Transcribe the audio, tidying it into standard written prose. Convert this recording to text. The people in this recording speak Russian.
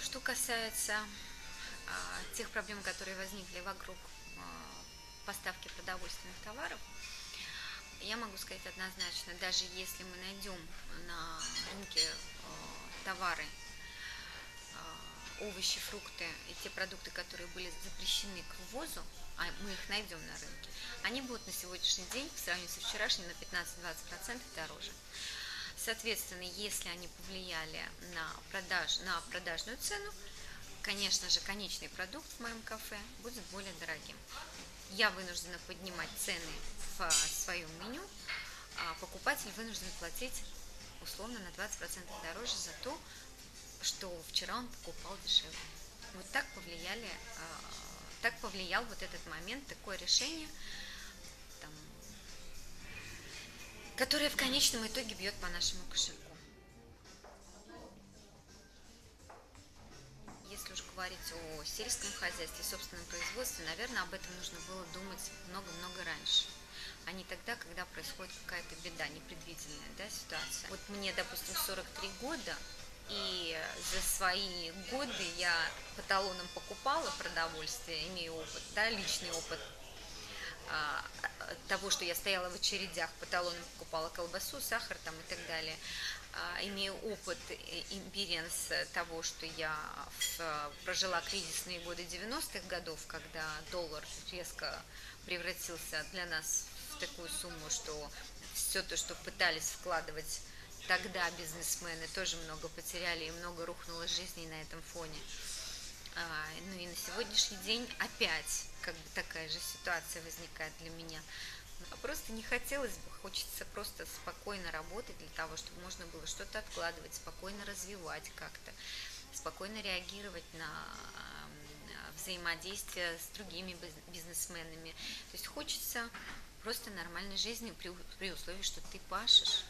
Что касается тех проблем, которые возникли вокруг поставки продовольственных товаров, я могу сказать однозначно, даже если мы найдем на рынке товары, овощи, фрукты и те продукты, которые были запрещены к ввозу, а мы их найдем на рынке, они будут на сегодняшний день, по сравнению со вчерашним, на 15-20% дороже. Соответственно, если они повлияли на продажную цену, конечно же, конечный продукт в моем кафе будет более дорогим. Я вынуждена поднимать цены в своем меню, а покупатель вынужден платить условно на 20% дороже за то, что вчера он покупал дешевле. Вот так повлиял вот этот момент, такое решение, там, которое в конечном итоге бьет по нашему кошельку. Если уж говорить о сельском хозяйстве, собственном производстве, наверное, об этом нужно было думать много-много раньше, а не тогда, когда происходит какая-то беда, непредвиденная, да, ситуация. Вот мне, допустим, 43 года, и за свои годы я по талонам покупала продовольствие, имею опыт, да, личный опыт того, что я стояла в очередях, по талонам покупала колбасу, сахар там и так далее. Имею опыт, империенс того, что я прожила кризисные годы 90-х годов, когда доллар резко превратился для нас в такую сумму, что все то, что пытались вкладывать тогда бизнесмены, тоже много потеряли и много рухнуло жизней на этом фоне. Ну и на сегодняшний день опять как бы такая же ситуация возникает для меня. Просто не хотелось бы, хочется просто спокойно работать для того, чтобы можно было что-то откладывать, спокойно развивать как-то, спокойно реагировать на взаимодействие с другими бизнесменами. То есть хочется просто нормальной жизни при условии, что ты пашешь,